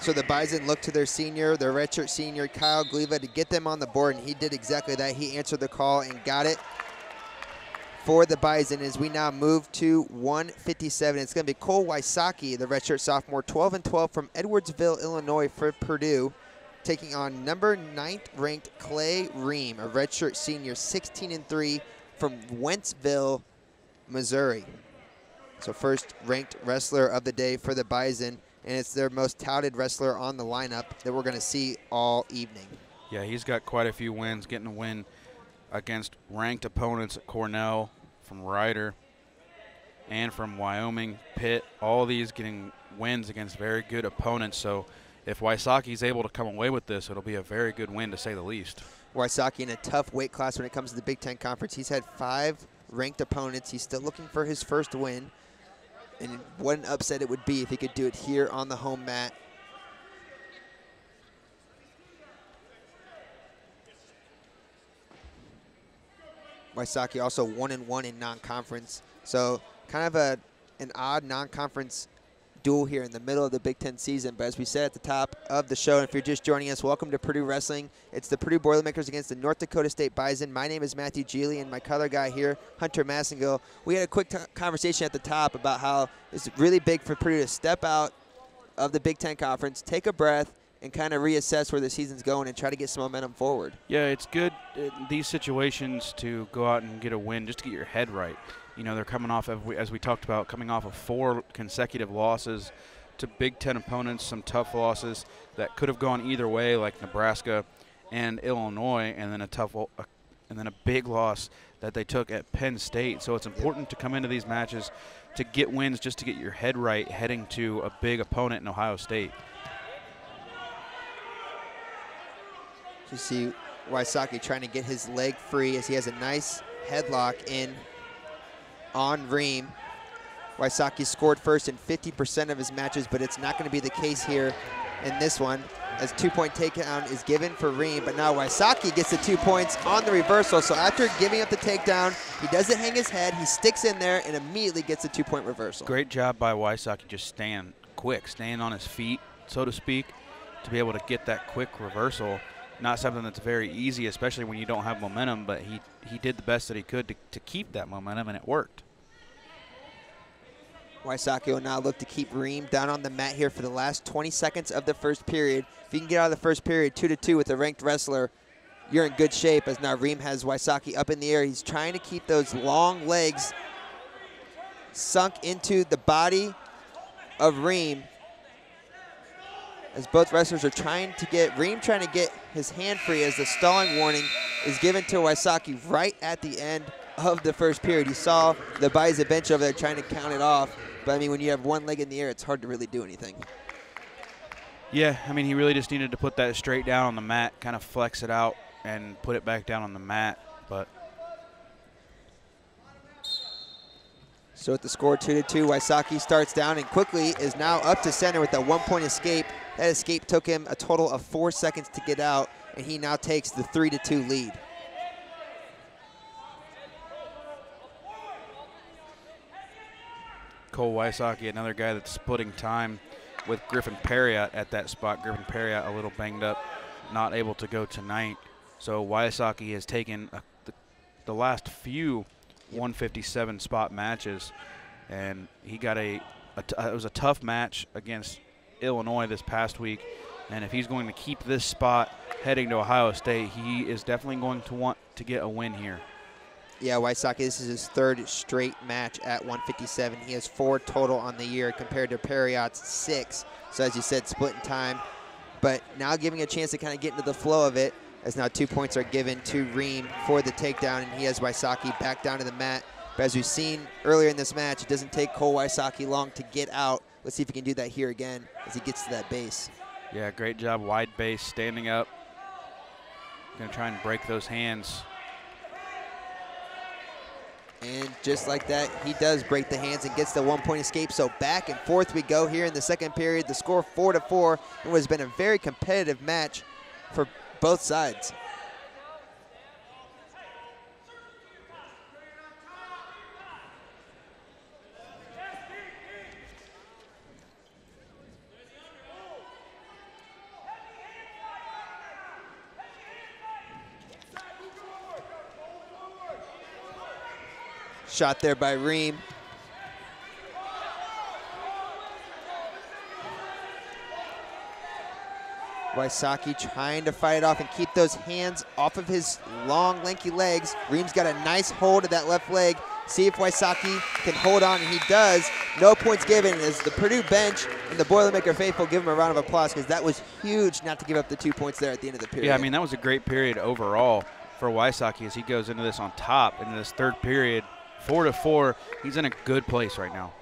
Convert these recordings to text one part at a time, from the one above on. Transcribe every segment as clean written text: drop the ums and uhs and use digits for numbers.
So the Bison looked to their senior, their redshirt senior, Kyle Gleva, to get them on the board, and he did exactly that. He answered the call and got it for the Bison as we now move to 157. It's going to be Cole Wysocki, the redshirt sophomore, 12-12 from Edwardsville, Illinois for Purdue, taking on number 9th ranked Clay Ream, a redshirt senior, 16-3 from Wentzville, Missouri. So first ranked wrestler of the day for the Bison, and it's their most touted wrestler on the lineup that we're going to see all evening. Yeah, he's got quite a few wins, getting a win against ranked opponents at Cornell, from Ryder, and from Wyoming, Pitt. All these getting wins against very good opponents. So if Wysocki's able to come away with this, it'll be a very good win, to say the least. Wysocki in a tough weight class when it comes to the Big Ten Conference. He's had 5 ranked opponents. He's still looking for his first win. And what an upset it would be if he could do it here on the home mat. Wysocki also 1-1 in non-conference. So kind of an odd non-conference duel here in the middle of the Big Ten season. But as we said at the top of the show, and if you're just joining us, welcome to Purdue Wrestling. It's the Purdue Boilermakers against the North Dakota State Bison. My name is Matthew Geely, and my color guy here, Hunter Massengill. We had a quick conversation at the top about how it's really big for Purdue to step out of the Big Ten Conference, take a breath, and kind of reassess where the season's going and try to get some momentum forward. Yeah, it's good in these situations to go out and get a win just to get your head right. You know, they're coming off, as we talked about, coming off of 4 consecutive losses to Big Ten opponents, some tough losses that could have gone either way, like Nebraska and Illinois, and then a big loss that they took at Penn State. So it's important to come into these matches to get wins just to get your head right heading to a big opponent in Ohio State. You see Wysocki trying to get his leg free as he has a nice headlock in on Ream. Wysocki scored first in 50% of his matches, but it's not going to be the case here in this one, as 2-point takedown is given for Ream. But now Wysocki gets the 2 points on the reversal. So after giving up the takedown, he doesn't hang his head. He sticks in there and immediately gets a 2-point reversal. Great job by Wysocki, just staying on his feet, so to speak, to be able to get that quick reversal. Not something that's very easy, especially when you don't have momentum, but he did the best that he could to keep that momentum, and it worked. Wysocki will now look to keep Ream down on the mat here for the last 20 seconds of the first period. If you can get out of the first period 2-2 with a ranked wrestler, you're in good shape, as now Ream has Wysocki up in the air. He's trying to keep those long legs sunk into the body of Ream, as both wrestlers are trying to get his hand free, as the stalling warning is given to Wysocki right at the end of the first period. You saw the Bison bench over there trying to count it off, but I mean, when you have one leg in the air, it's hard to really do anything. Yeah, I mean, he really just needed to put that straight down on the mat, kind of flex it out and put it back down on the mat, but. So at the score 2-2, Wysocki starts down and quickly is now up to center with a 1-point escape. That escape took him a total of 4 seconds to get out, and he now takes the 3-2 lead. Cole Wysocki, another guy that's splitting time with Griffin Perriott at that spot. Griffin Perriott a little banged up, not able to go tonight. So Wysocki has taken the last few 157 spot matches, and he got it was a tough match against Illinois this past week, and if he's going to keep this spot heading to Ohio State, he is definitely going to want to get a win here. Yeah, Wysocki, this is his 3rd straight match at 157. He has 4 total on the year compared to Perriott's 6. So as you said, splitting time, but now giving a chance to kind of get into the flow of it, as now 2 points are given to Ream for the takedown, and he has Wysocki back down to the mat. But as we've seen earlier in this match, it doesn't take Cole Wysocki long to get out. Let's see if he can do that here again as he gets to that base. Yeah, great job, wide base, standing up. Gonna try and break those hands. And just like that, he does break the hands and gets the 1-point escape. So back and forth we go here in the second period. The score 4-4. It has been a very competitive match for both sides. Shot there by Ream. Wysocki trying to fight it off and keep those hands off of his long, lanky legs. Ream's got a nice hold of that left leg. See if Wysocki can hold on, and he does. No points given as the Purdue bench and the Boilermaker faithful give him a round of applause because that was huge not to give up the 2 points there at the end of the period. Yeah, I mean, that was a great period overall for Wysocki as he goes into this on top into this third period. 4-4. He's in a good place right now.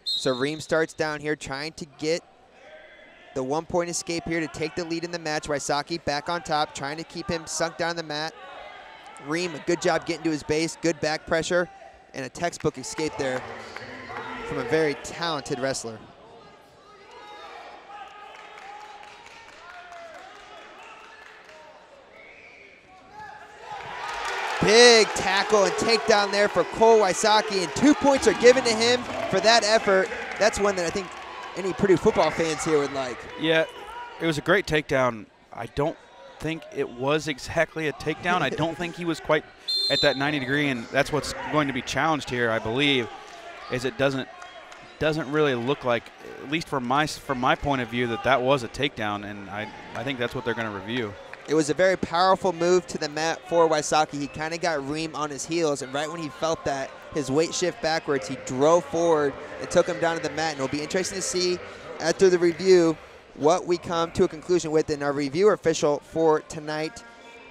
So Ream starts down here trying to get the 1 point escape here to take the lead in the match. Wysocki back on top, trying to keep him sunk down the mat. Ream, a good job getting to his base, good back pressure, and a textbook escape there from a very talented wrestler. Big tackle and takedown there for Cole Wysocki, and 2 points are given to him for that effort. That's one that I think any Purdue football fans here would like. Yeah, it was a great takedown. I don't think it was exactly a takedown. I don't think he was quite at that 90 degree, and that's what's going to be challenged here, I believe, is it doesn't really look like, at least from my point of view, that was a takedown, and I think that's what they're going to review. It was a very powerful move to the mat for Wysocki. He kind of got Ream on his heels, and right when he felt that, his weight shift backwards, he drove forward and took him down to the mat. And it'll be interesting to see after the review what we come to a conclusion with. And our reviewer official for tonight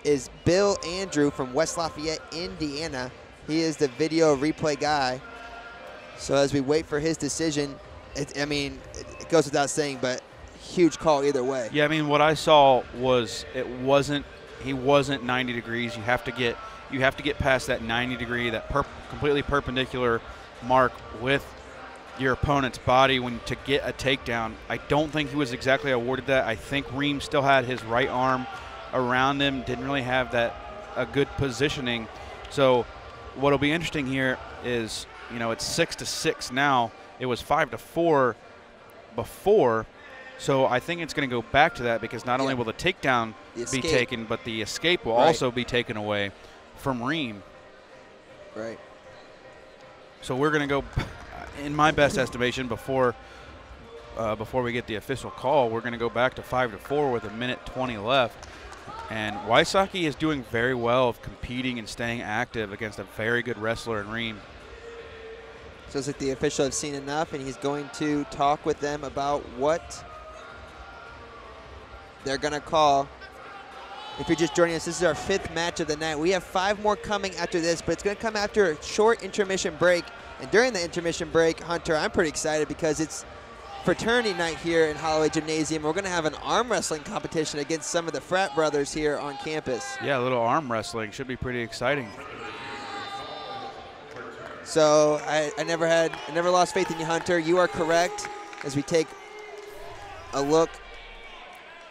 is Bill Andrew from West Lafayette, Indiana. He is the video replay guy. So as we wait for his decision, it goes without saying, but huge call either way. Yeah, I mean, what I saw was he wasn't 90 degrees. You have to get past that 90 degree, that completely perpendicular mark with your opponent's body to get a takedown. I don't think he was exactly awarded that. I think Ream still had his right arm around him, didn't really have a good positioning. So what'll be interesting here is, it's 6-6 now. It was 5-4 before. So I think it's going to go back to that because not only will the takedown be taken, but the escape will also be taken away from Ream. Right. So we're going to go, in my best estimation, before we get the official call, we're going to go back to 5-4 with 1:20 left. And Wysocki is doing very well of competing and staying active against a very good wrestler in Ream. So it's like the official has seen enough, and he's going to talk with them about what they're going to call. If you're just joining us, this is our 5th match of the night. We have 5 more coming after this, but it's going to come after a short intermission break. And during the intermission break, Hunter, I'm pretty excited because it's fraternity night here in Holloway Gymnasium. We're going to have an arm wrestling competition against some of the frat brothers here on campus. Yeah, a little arm wrestling. Should be pretty exciting. So I never lost faith in you, Hunter. You are correct. As we take a look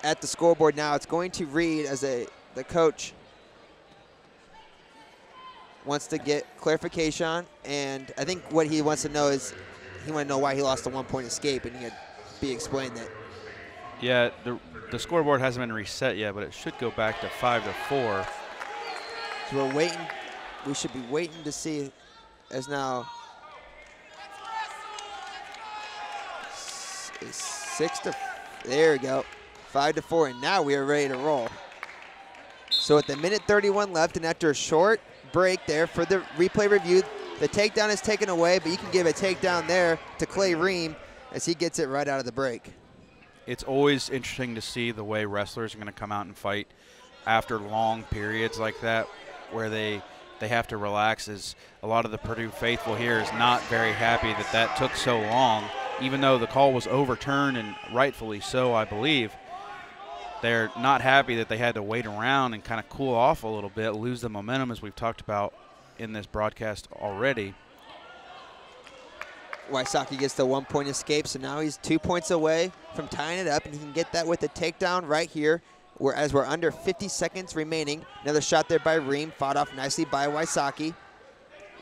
at the scoreboard now, it's going to read as the coach wants to get clarification, and I think what he wants to know is he wants to know why he lost the 1 point escape, and he had be explained that. Yeah, the scoreboard hasn't been reset yet, but it should go back to 5-4. So we're waiting. We should be waiting to see as now 6-4. There we go. 5-4, and now we are ready to roll. So at the 1:31 left, and after a short break there for the replay review, the takedown is taken away, but you can give a takedown there to Clay Ream as he gets it right out of the break. It's always interesting to see the way wrestlers are going to come out and fight after long periods like that where they have to relax. As a lot of the Purdue faithful here is not very happy that took so long, even though the call was overturned, and rightfully so, I believe. They're not happy that they had to wait around and kind of cool off a little bit, lose the momentum as we've talked about in this broadcast already. Wysocki gets the 1 point escape, so now he's 2 points away from tying it up, and he can get that with a takedown right here, as we're under 50 seconds remaining. Another shot there by Ream, fought off nicely by Wysocki.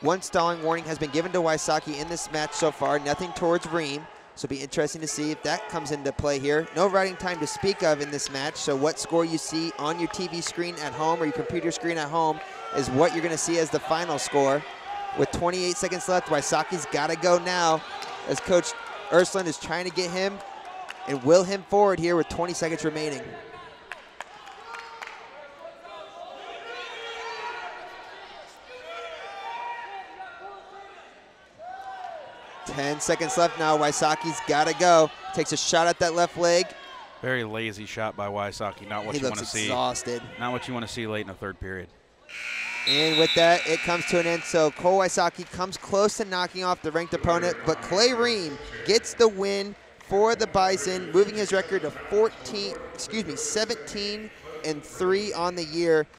One stalling warning has been given to Wysocki in this match so far, nothing towards Ream. So it'll be interesting to see if that comes into play here. No riding time to speak of in this match, so what score you see on your TV screen at home or your computer screen at home is what you're going to see as the final score. With 28 seconds left, Wysocki's got to go now as Coach Ursland is trying to get him and will him forward here with 20 seconds remaining. Ten seconds left now. Wysocki's got to go. Takes a shot at that left leg. Very lazy shot by Wysocki. Not what you want to see. He looks exhausted. Not what you want to see late in the third period. And with that, it comes to an end. So Cole Wysocki comes close to knocking off the ranked opponent, but Clay Ream gets the win for the Bison, moving his record to 17-3 on the year.